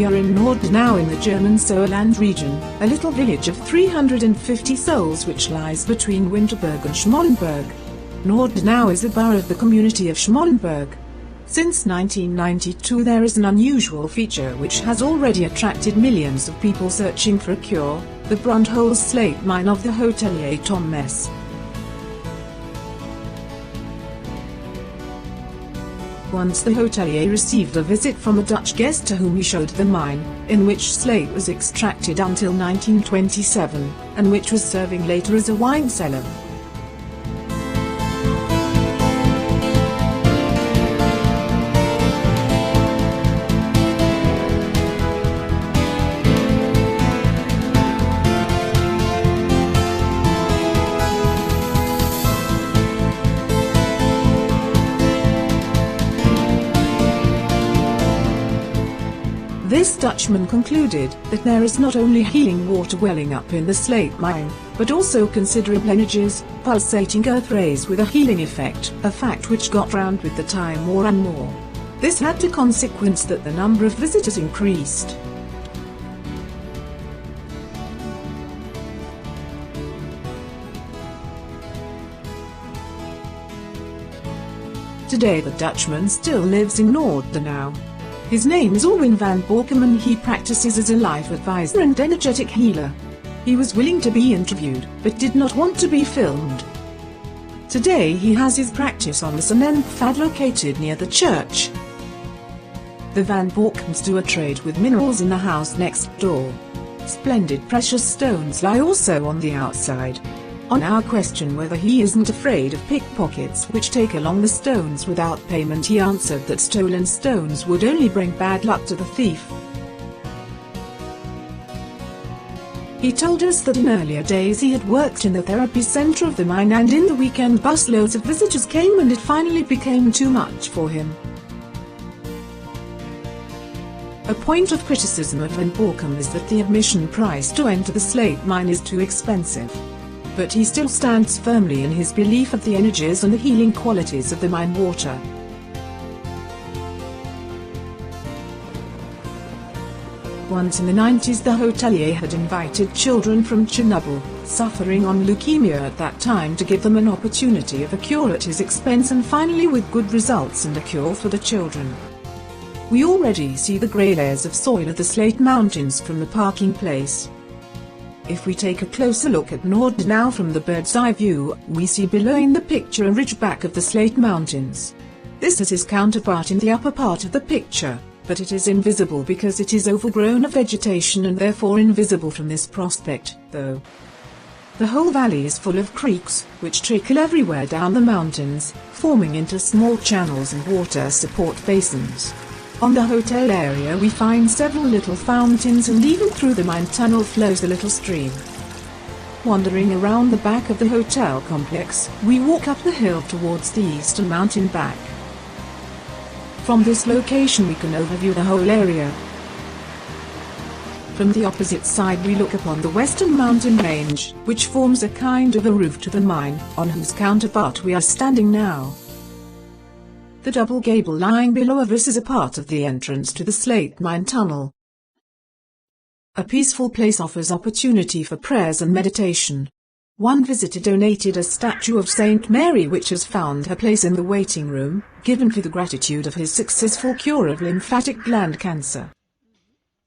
are in Nordenau in the German Sauerland region, a little village of 350 souls which lies between Winterberg and Schmallenberg. Nordenau is a borough of the community of Schmallenberg. Since 1992 there is an unusual feature which has already attracted millions of people searching for a cure, the Brundhole's slate mine of the hotelier Tom Mess. Once the hotelier received a visit from a Dutch guest to whom he showed the mine, in which slate was extracted until 1927, and which was serving later as a wine cellar. This Dutchman concluded that there is not only healing water welling up in the slate mine, but also considerable energies, pulsating earth rays with a healing effect, a fact which got round with the time more and more. This had the consequence that the number of visitors increased. Today the Dutchman still lives in Nordenau. His name is Alwin van Borkum and he practices as a life advisor and energetic healer. He was willing to be interviewed, but did not want to be filmed. Today he has his practice on the Sonnenpfad located near the church. The Van Borkums do a trade with minerals in the house next door. Splendid precious stones lie also on the outside. On our question whether he isn't afraid of pickpockets which take along the stones without payment, he answered that stolen stones would only bring bad luck to the thief. He told us that in earlier days he had worked in the therapy center of the mine and in the weekend busloads of visitors came and it finally became too much for him. A point of criticism of Van Borkum is that the admission price to enter the slate mine is too expensive. But he still stands firmly in his belief of the energies and the healing qualities of the mine water. Once in the 90s the hotelier had invited children from Chernobyl, suffering on leukemia at that time, to give them an opportunity of a cure at his expense and finally with good results and a cure for the children. We already see the grey layers of soil of the Slate Mountains from the parking place. If we take a closer look at Nordenau from the bird's eye view, we see below in the picture a ridgeback of the Slate Mountains. This is his counterpart in the upper part of the picture, but it is invisible because it is overgrown of vegetation and therefore invisible from this prospect, though. The whole valley is full of creeks, which trickle everywhere down the mountains, forming into small channels and water support basins. On the hotel area we find several little fountains and even through the mine tunnel flows a little stream. Wandering around the back of the hotel complex, we walk up the hill towards the eastern mountain back. From this location we can overview the whole area. From the opposite side we look upon the western mountain range, which forms a kind of a roof to the mine, on whose counterpart we are standing now. The double gable lying below of us is a part of the entrance to the slate mine tunnel. A peaceful place offers opportunity for prayers and meditation. One visitor donated a statue of Saint Mary which has found her place in the waiting room, given for the gratitude of his successful cure of lymphatic gland cancer.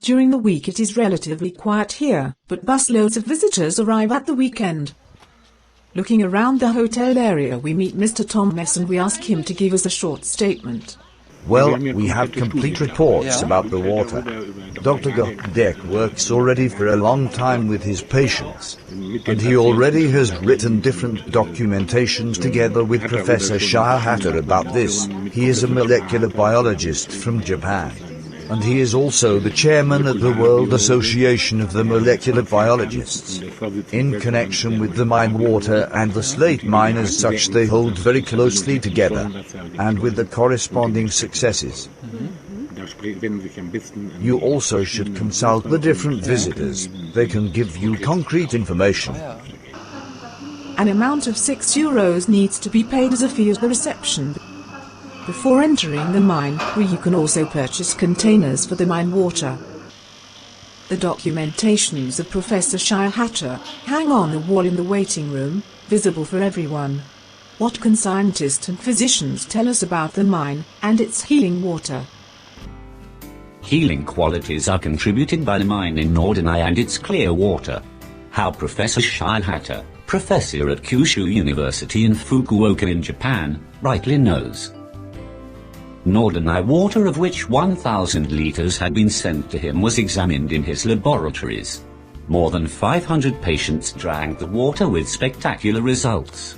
During the week it is relatively quiet here, but busloads of visitors arrive at the weekend. Looking around the hotel area we meet Mr. Tom Mess and we ask him to give us a short statement. Well, we have complete reports about the water. Dr. Gopdek works already for a long time with his patients, and he already has written different documentations together with Professor Shahahatter about this. He is a molecular biologist from Japan, and he is also the chairman of the World Association of the Molecular Biologists. In connection with the mine water and the slate mine as such, they hold very closely together, and with the corresponding successes. You also should consult the different visitors. They can give you concrete information. An amount of €6 needs to be paid as a fee at the reception before entering the mine, where you can also purchase containers for the mine water. The documentations of Professor Shire hang on the wall in the waiting room, visible for everyone. What can scientists and physicians tell us about the mine and its healing water? Healing qualities are contributed by the mine in Nordenau and its clear water. How Professor Shire, professor at Kyushu University in Fukuoka in Japan, rightly knows. Nordenau water, of which 1,000 liters had been sent to him, was examined in his laboratories. More than 500 patients drank the water with spectacular results.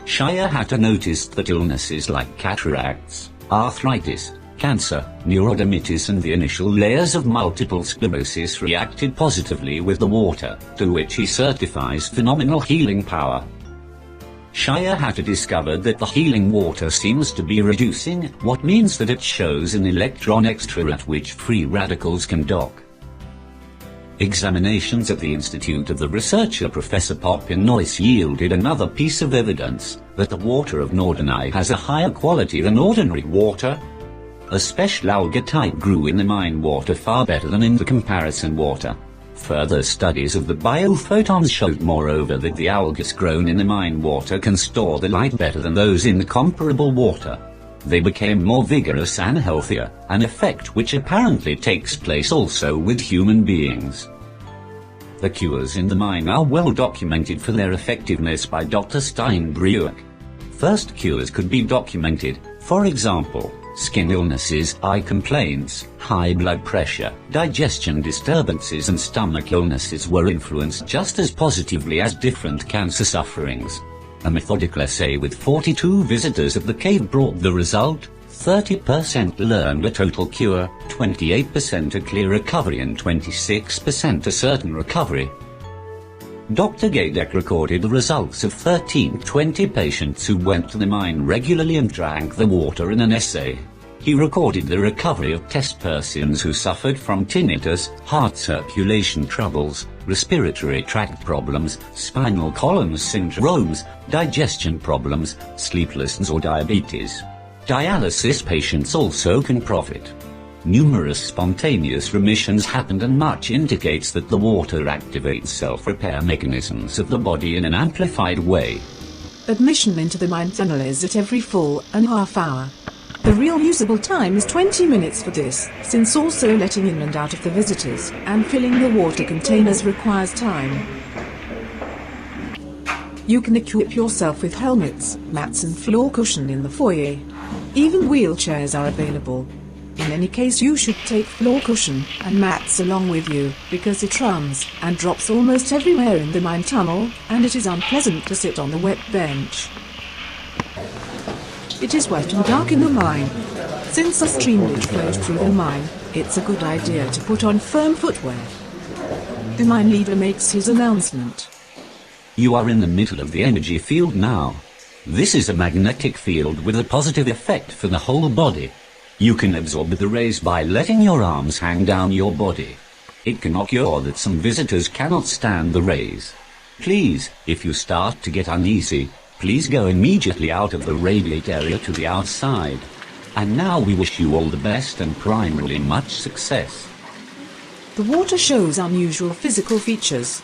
Shire noticed that illnesses like cataracts, arthritis, cancer, neurodermitis and the initial layers of multiple sclerosis reacted positively with the water, to which he certifies phenomenal healing power. Shire discovered that the healing water seems to be reducing, what means that it shows an electron extra at which free radicals can dock. Examinations at the Institute of the researcher Professor Popinois yielded another piece of evidence, that the water of Nordenau has a higher quality than ordinary water. A special alga type grew in the mine water far better than in the comparison water. Further studies of the biophotons showed moreover that the algas grown in the mine water can store the light better than those in the comparable water. They became more vigorous and healthier, an effect which apparently takes place also with human beings. The cures in the mine are well documented for their effectiveness by Dr. Steinbrück. First cures could be documented, for example, skin illnesses, eye complaints, high blood pressure, digestion disturbances and stomach illnesses were influenced just as positively as different cancer sufferings. A methodical essay with 42 visitors of the cave brought the result: 30% learned a total cure, 28% a clear recovery and 26% a certain recovery. Dr. Gaydek recorded the results of 20 patients who went to the mine regularly and drank the water in an essay. He recorded the recovery of test persons who suffered from tinnitus, heart circulation troubles, respiratory tract problems, spinal column syndromes, digestion problems, sleeplessness or diabetes. Dialysis patients also can profit. Numerous spontaneous remissions happened and much indicates that the water activates self-repair mechanisms of the body in an amplified way. Admission into the mine tunnel is at every 4.5 hours. The real usable time is 20 minutes for this, since also letting in and out of the visitors and filling the water containers requires time. You can equip yourself with helmets, mats and floor cushion in the foyer. Even wheelchairs are available. In any case, you should take floor cushion and mats along with you, because it runs and drops almost everywhere in the mine tunnel, and it is unpleasant to sit on the wet bench. It is wet and dark in the mine. Since a streamlet flows through the mine, it's a good idea to put on firm footwear. The mine leader makes his announcement. You are in the middle of the energy field now. This is a magnetic field with a positive effect for the whole body. You can absorb the rays by letting your arms hang down your body. It can occur that some visitors cannot stand the rays. Please, if you start to get uneasy, please go immediately out of the radiate area to the outside. And now we wish you all the best and primarily much success. The water shows unusual physical features.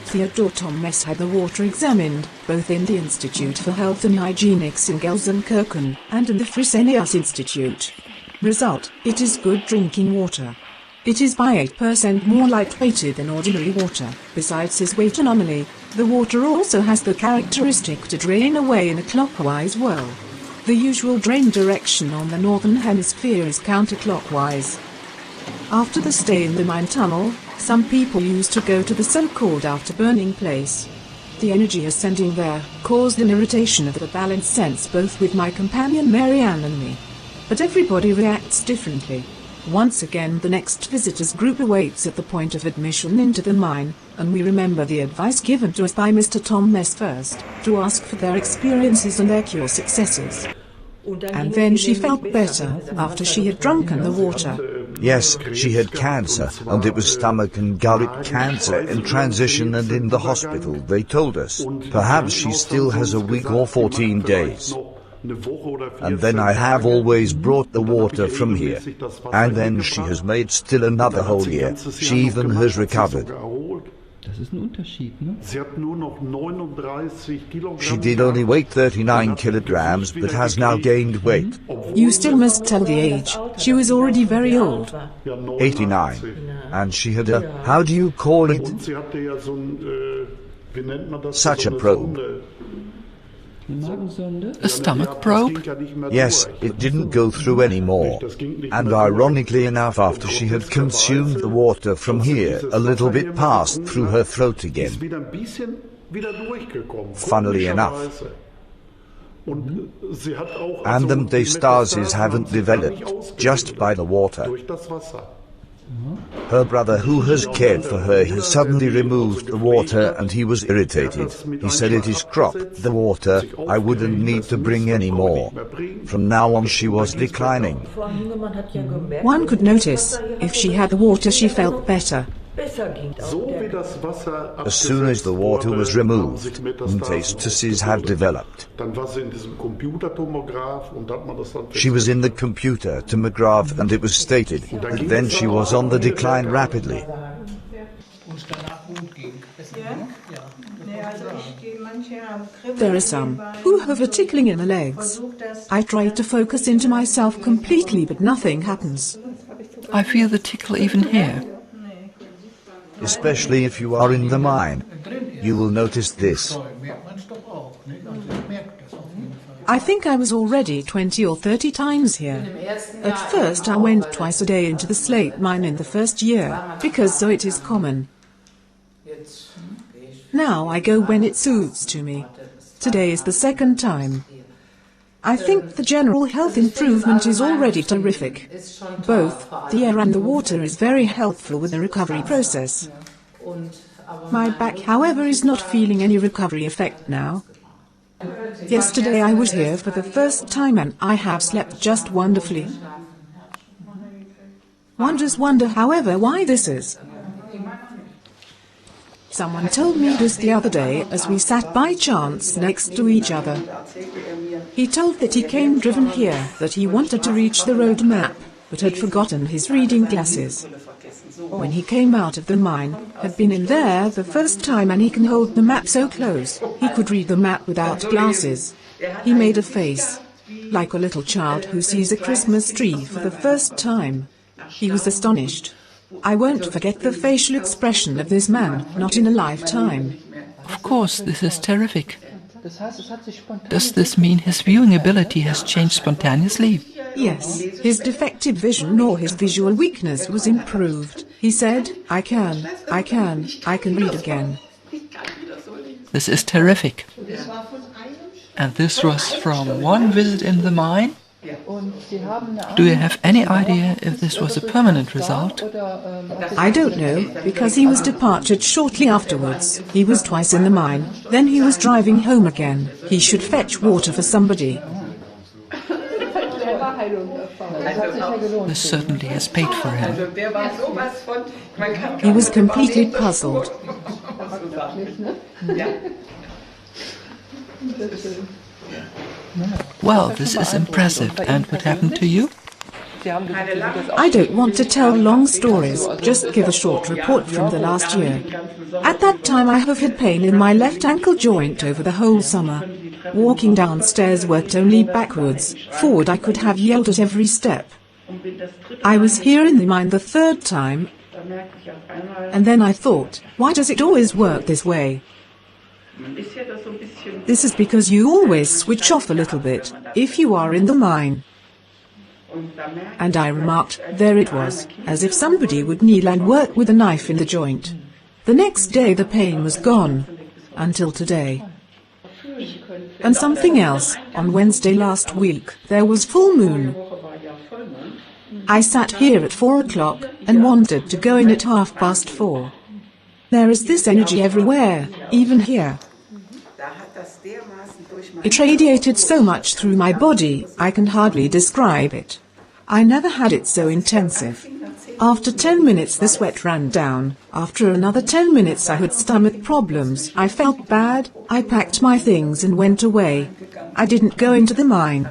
Theodor Thomas had the water examined, both in the Institute for Health and Hygienics in Gelsenkirchen and in the Fresenius Institute. Result: it is good drinking water. It is by 8% more light-weighted than ordinary water. Besides its weight anomaly, the water also has the characteristic to drain away in a clockwise whirl. The usual drain direction on the northern hemisphere is counterclockwise. After the stay in the mine tunnel, some people used to go to the so-called after-burning place. The energy ascending there caused an irritation of the balance sense both with my companion Marianne and me. But everybody reacts differently. Once again the next visitors group awaits at the point of admission into the mine, and we remember the advice given to us by Mr. Thomas first, to ask for their experiences and their cure successes. And then she felt better, after she had drunken the water. Yes, she had cancer, and it was stomach and gullet cancer in transition and in the hospital, they told us. Perhaps she still has a week or 14 days. And then I have always brought the water from here. And then she has made still another whole year. She even has recovered. Das ist ein Unterschied, ne? She did only weigh 39 kilograms, but has now gained weight. You still must tell the age. She was already very old. 89. And she had a, how do you call it? Such a probe. A stomach probe? Yes, it didn't go through anymore. And ironically enough, after she had consumed the water from here, a little bit passed through her throat again. Funnily enough. And the deases haven't developed, just by the water. Her brother, who has cared for her, has suddenly removed the water and he was irritated. He said, "It is crop, the water, I wouldn't need to bring any more." From now on she was declining. One could notice, if she had the water she felt better. As soon as the water was removed, deases have developed. She was in the computer tomograph and it was stated that then she was on the decline rapidly. There are some who have a tickling in the legs. I try to focus into myself completely, but nothing happens. I feel the tickle even here. Especially if you are in the mine. You will notice this. I think I was already 20 or 30 times here. At first I went twice a day into the Slate mine in the first year, because so it is common. Now I go when it suits to me. Today is the second time. I think the general health improvement is already terrific. Both the air and the water is very helpful with the recovery process. My back, however, is not feeling any recovery effect now. Yesterday I was here for the first time and I have slept just wonderfully. One just wonder, however, why this is. Someone told me this the other day as we sat by chance next to each other. He told that he came driven here, that he wanted to reach the road map, but had forgotten his reading glasses. When he came out of the mine, had been in there the first time and he can hold the map so close, he could read the map without glasses. He made a face, like a little child who sees a Christmas tree for the first time. He was astonished. I won't forget the facial expression of this man, not in a lifetime. Of course, this is terrific. Does this mean his viewing ability has changed spontaneously? Yes, his defective vision or his visual weakness was improved. He said, I can read again. This is terrific. And this was from one visit in the mine? Do you have any idea if this was a permanent result? I don't know, because he was departed shortly afterwards. He was twice in the mine, then he was driving home again. He should fetch water for somebody. This certainly has paid for him. He was completely puzzled. Well, this is impressive. And what happened to you? I don't want to tell long stories, just give a short report from the last year. At that time I have had pain in my left ankle joint over the whole summer. Walking downstairs worked only backwards, forward I could have yelled at every step. I was here in the mine the third time, and then I thought, why does it always work this way? This is because you always switch off a little bit, if you are in the mine. And I remarked, there it was, as if somebody would kneel and work with a knife in the joint. The next day the pain was gone, until today. And something else, on Wednesday last week, there was full moon. I sat here at 4 o'clock, and wanted to go in at 4:30. There is this energy everywhere, even here. It radiated so much through my body, I can hardly describe it. I never had it so intensive. After 10 minutes the sweat ran down. After another 10 minutes I had stomach problems. I felt bad. I packed my things and went away. I didn't go into the mine.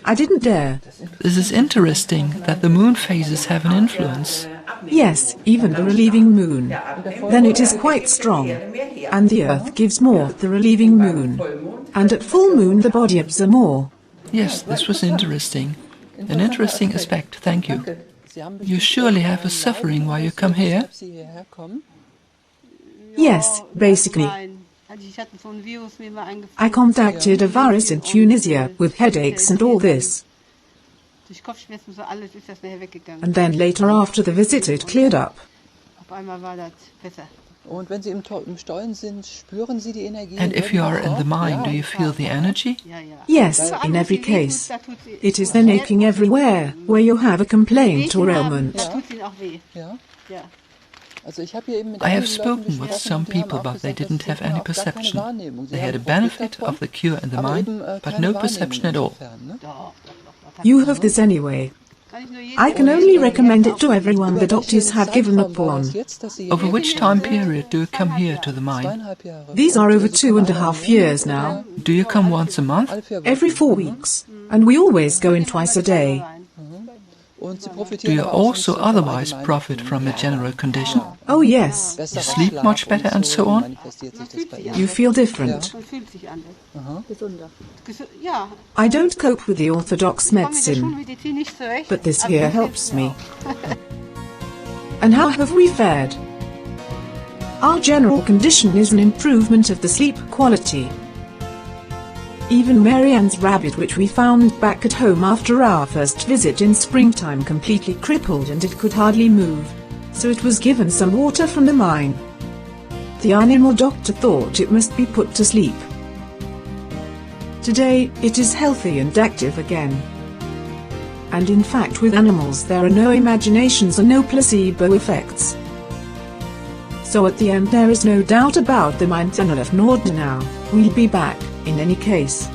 I didn't dare. This is interesting that the moon phases have an influence. Yes, even the relieving moon. Then it is quite strong. And the earth gives more the relieving moon. And at full moon the body absorbs more. Yes, this was interesting. An interesting aspect, thank you. You surely have a suffering while you come here? Yes, basically. I contacted a virus in Tunisia with headaches and all this. And then later after the visit it cleared up. And if you are in the mine, do you feel the energy? Yes, in every case. It is then aching everywhere, where you have a complaint or ailment. I have spoken with some people, but they didn't have any perception. They had a benefit of the cure in the mine, but no perception at all. You have this anyway. I can only recommend it to everyone the doctors have given up on. Over which time period do you come here to the mine? These are over 2.5 years now. Do you come once a month? Every 4 weeks. And we always go in twice a day. Do you also otherwise profit from a general condition? Oh yes. You sleep much better and so on? You feel different. I don't cope with the orthodox medicine, but this here helps me. And how have we fared? Our general condition is an improvement of the sleep quality. Even Marianne's rabbit, which we found back at home after our first visit in springtime, completely crippled and it could hardly move, so it was given some water from the mine. The animal doctor thought it must be put to sleep. Today, it is healthy and active again. And in fact with animals there are no imaginations and no placebo effects. So at the end there is no doubt about the mine tunnel of Nordenau. We'll be back, in any case.